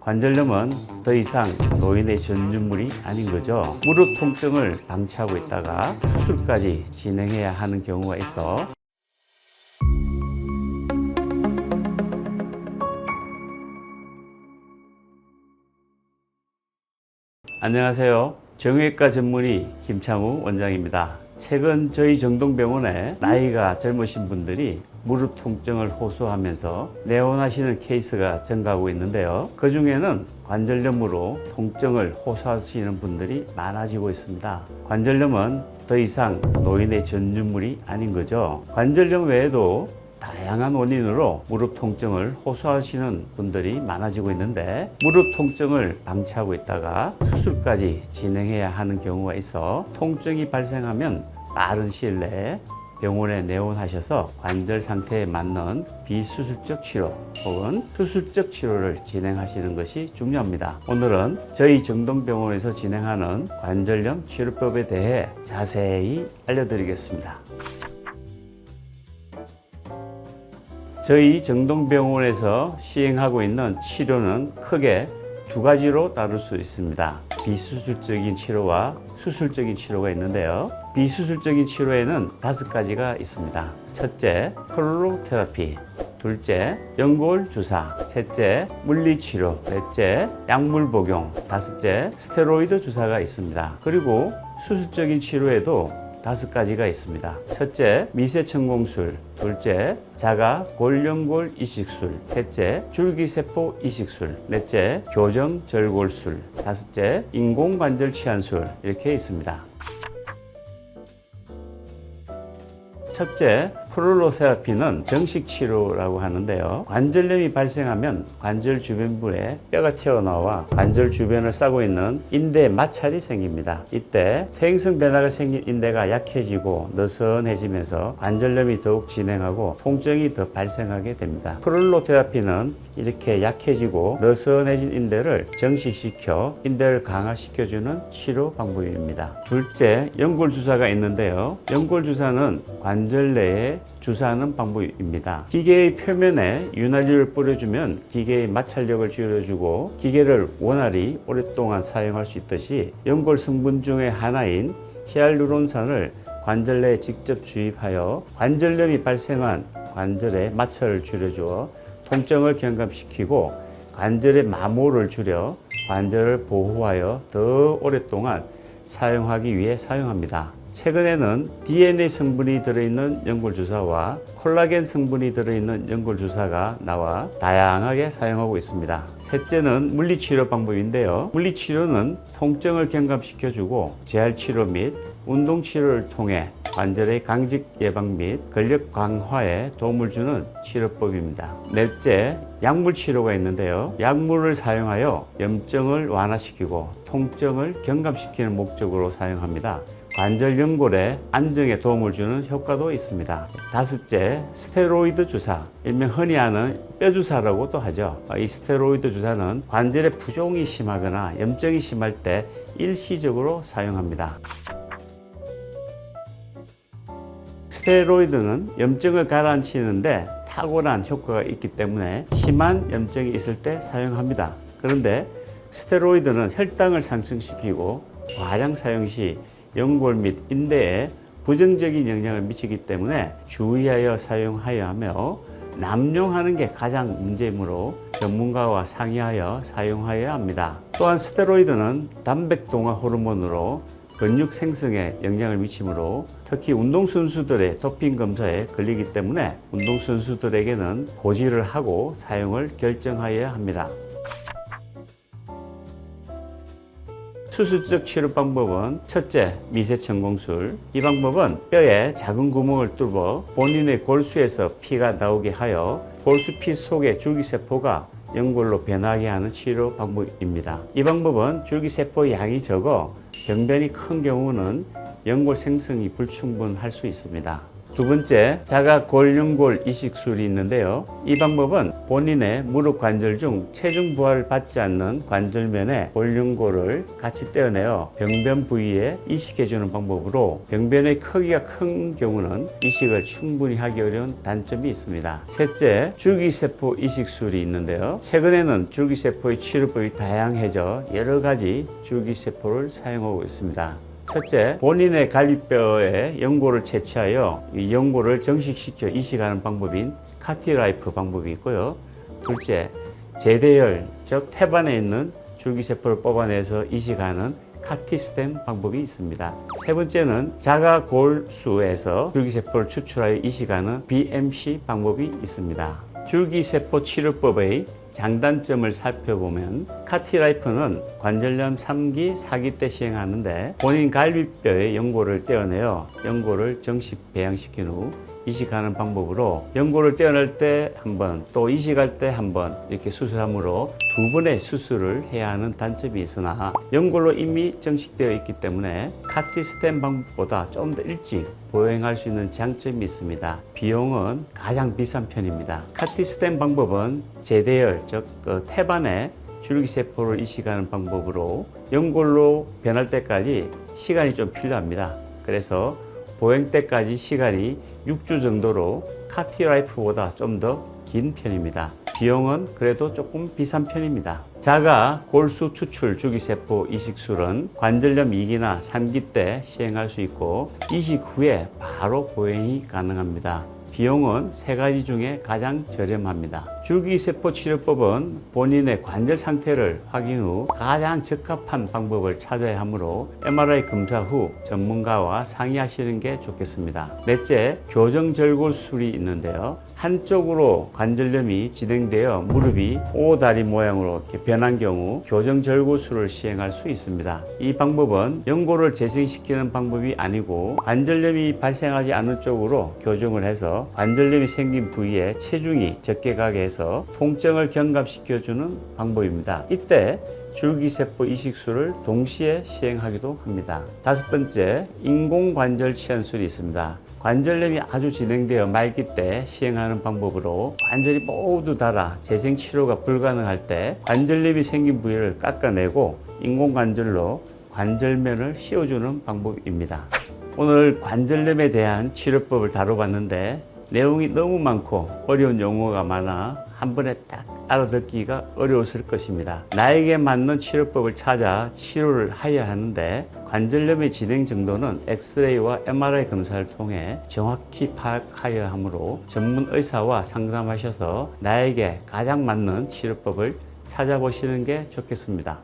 관절염은 더 이상 노인의 전유물이 아닌 거죠. 무릎 통증을 방치하고 있다가 수술까지 진행해야 하는 경우가 있어 안녕하세요. 정형외과 전문의 김창우 원장입니다. 최근 저희 정동병원에 나이가 젊으신 분들이 무릎 통증을 호소하면서 내원하시는 케이스가 증가하고 있는데요. 그 중에는 관절염으로 통증을 호소하시는 분들이 많아지고 있습니다. 관절염은 더 이상 노인의 전유물이 아닌 거죠. 관절염 외에도 다양한 원인으로 무릎 통증을 호소하시는 분들이 많아지고 있는데 무릎 통증을 방치하고 있다가 수술까지 진행해야 하는 경우가 있어 통증이 발생하면 빠른 시일 내에 병원에 내원하셔서 관절 상태에 맞는 비수술적 치료 혹은 수술적 치료를 진행하시는 것이 중요합니다. 오늘은 저희 정동병원에서 진행하는 관절염 치료법에 대해 자세히 알려드리겠습니다. 저희 정동병원에서 시행하고 있는 치료는 크게 두 가지로 나눌 수 있습니다. 비수술적인 치료와 수술적인 치료가 있는데요. 비수술적인 치료에는 5가지가 있습니다. 첫째, 프롤로테라피. 둘째, 연골 주사. 셋째, 물리치료. 넷째, 약물 복용. 다섯째, 스테로이드 주사가 있습니다. 그리고 수술적인 치료에도 5가지가 있습니다. 첫째, 미세천공술. 둘째, 자가 골연골 이식술. 셋째, 줄기세포 이식술. 넷째, 교정절골술. 다섯째, 인공관절 치환술. 이렇게 있습니다. 첫째, 프롤로테라피는 정식 치료라고 하는데요. 관절염이 발생하면 관절 주변부에 뼈가 튀어나와 관절 주변을 싸고 있는 인대에 마찰이 생깁니다. 이때 퇴행성 변화가 생긴 인대가 약해지고 느슨해지면서 관절염이 더욱 진행하고 통증이 더 발생하게 됩니다. 프롤로테라피는 이렇게 약해지고 느슨해진 인대를 정식시켜 인대를 강화시켜주는 치료 방법입니다. 둘째, 연골주사가 있는데요. 연골주사는 관절 내에 주사하는 방법입니다. 기계의 표면에 윤활유를 뿌려주면 기계의 마찰력을 줄여주고 기계를 원활히 오랫동안 사용할 수 있듯이 연골 성분 중의 하나인 히알루론산을 관절 내에 직접 주입하여 관절염이 발생한 관절의 마찰을 줄여주어 통증을 경감시키고 관절의 마모를 줄여 관절을 보호하여 더 오랫동안 사용하기 위해 사용합니다. 최근에는 DNA 성분이 들어있는 연골주사와 콜라겐 성분이 들어있는 연골주사가 나와 다양하게 사용하고 있습니다. 셋째는 물리치료 방법인데요. 물리치료는 통증을 경감시켜주고 재활치료 및 운동치료를 통해 관절의 강직 예방 및 근력 강화에 도움을 주는 치료법입니다. 넷째, 약물 치료가 있는데요. 약물을 사용하여 염증을 완화시키고 통증을 경감시키는 목적으로 사용합니다. 관절 연골의 안정에 도움을 주는 효과도 있습니다. 다섯째, 스테로이드 주사, 일명 흔히 하는 뼈주사라고 또 하죠. 이 스테로이드 주사는 관절의 부종이 심하거나 염증이 심할 때 일시적으로 사용합니다. 스테로이드는 염증을 가라앉히는데 탁월한 효과가 있기 때문에 심한 염증이 있을 때 사용합니다. 그런데 스테로이드는 혈당을 상승시키고 과량 사용 시 연골 및 인대에 부정적인 영향을 미치기 때문에 주의하여 사용하여야 하며 남용하는 게 가장 문제이므로 전문가와 상의하여 사용하여야 합니다. 또한 스테로이드는 단백동화 호르몬으로 근육 생성에 영향을 미치므로 특히 운동선수들의 도핑 검사에 걸리기 때문에 운동선수들에게는 고지를 하고 사용을 결정하여야 합니다. 수술적 치료 방법은 첫째, 미세천공술. 이 방법은 뼈에 작은 구멍을 뚫어 본인의 골수에서 피가 나오게 하여 골수피 속의 줄기세포가 연골로 변하게 하는 치료 방법입니다. 이 방법은 줄기세포 양이 적어 병변이 큰 경우는 연골 생성이 불충분할 수 있습니다. 두 번째, 자가골연골 이식술이 있는데요. 이 방법은 본인의 무릎 관절 중 체중 부하를 받지 않는 관절면에 골연골을 같이 떼어내어 병변 부위에 이식해주는 방법으로 병변의 크기가 큰 경우는 이식을 충분히 하기 어려운 단점이 있습니다. 셋째, 줄기세포 이식술이 있는데요. 최근에는 줄기세포의 치료법이 다양해져 여러 가지 줄기세포를 사용하고 있습니다. 첫째, 본인의 갈비뼈에 연골을 채취하여 이 연골을 정식시켜 이식하는 방법인 카티라이프 방법이 있고요. 둘째, 제대열, 즉 태반에 있는 줄기세포를 뽑아내서 이식하는 카티스템 방법이 있습니다. 세 번째는 자가골수에서 줄기세포를 추출하여 이식하는 BMC 방법이 있습니다. 줄기세포 치료법의 장단점을 살펴보면 카티라이프는 관절염 3기, 4기 때 시행하는데 본인 갈비뼈의 연골을 떼어내어 연골을 정식 배양시킨 후 이식하는 방법으로 연골을 떼어낼 때 한 번, 또 이식할 때 한 번 이렇게 수술하므로 두 번의 수술을 해야 하는 단점이 있으나 연골로 이미 정식되어 있기 때문에 카티스템 방법보다 좀 더 일찍 보행할 수 있는 장점이 있습니다. 비용은 가장 비싼 편입니다. 카티스템 방법은 제대열, 즉 태반에 줄기세포를 이식하는 방법으로 연골로 변할 때까지 시간이 좀 필요합니다. 그래서 보행 때까지 시간이 6주 정도로 카티라이프보다 좀 더 긴 편입니다. 비용은 그래도 조금 비싼 편입니다. 자가 골수 추출 줄기세포 이식술은 관절염 2기나 3기 때 시행할 수 있고 이식 후에 바로 보행이 가능합니다. 비용은 세 가지 중에 가장 저렴합니다. 줄기세포 치료법은 본인의 관절 상태를 확인 후 가장 적합한 방법을 찾아야 하므로 MRI 검사 후 전문가와 상의하시는 게 좋겠습니다. 넷째, 교정절골술이 있는데요. 한쪽으로 관절염이 진행되어 무릎이 오다리 모양으로 이렇게 변한 경우 교정절골술을 시행할 수 있습니다. 이 방법은 연골을 재생시키는 방법이 아니고 관절염이 발생하지 않는 쪽으로 교정을 해서 관절염이 생긴 부위에 체중이 적게 가게 해서 통증을 경감시켜주는 방법입니다. 이때 줄기세포 이식술을 동시에 시행하기도 합니다. 다섯 번째, 인공관절 치환술이 있습니다. 관절염이 아주 진행되어 말기 때 시행하는 방법으로 관절이 모두 닳아 재생치료가 불가능할 때 관절염이 생긴 부위를 깎아내고 인공관절로 관절면을 씌워주는 방법입니다. 오늘 관절염에 대한 치료법을 다뤄봤는데 내용이 너무 많고 어려운 용어가 많아 한 번에 딱 알아듣기가 어려웠을 것입니다. 나에게 맞는 치료법을 찾아 치료를 해야 하는데 관절염의 진행 정도는 엑스레이와 MRI 검사를 통해 정확히 파악하여야 하므로 전문 의사와 상담하셔서 나에게 가장 맞는 치료법을 찾아보시는 게 좋겠습니다.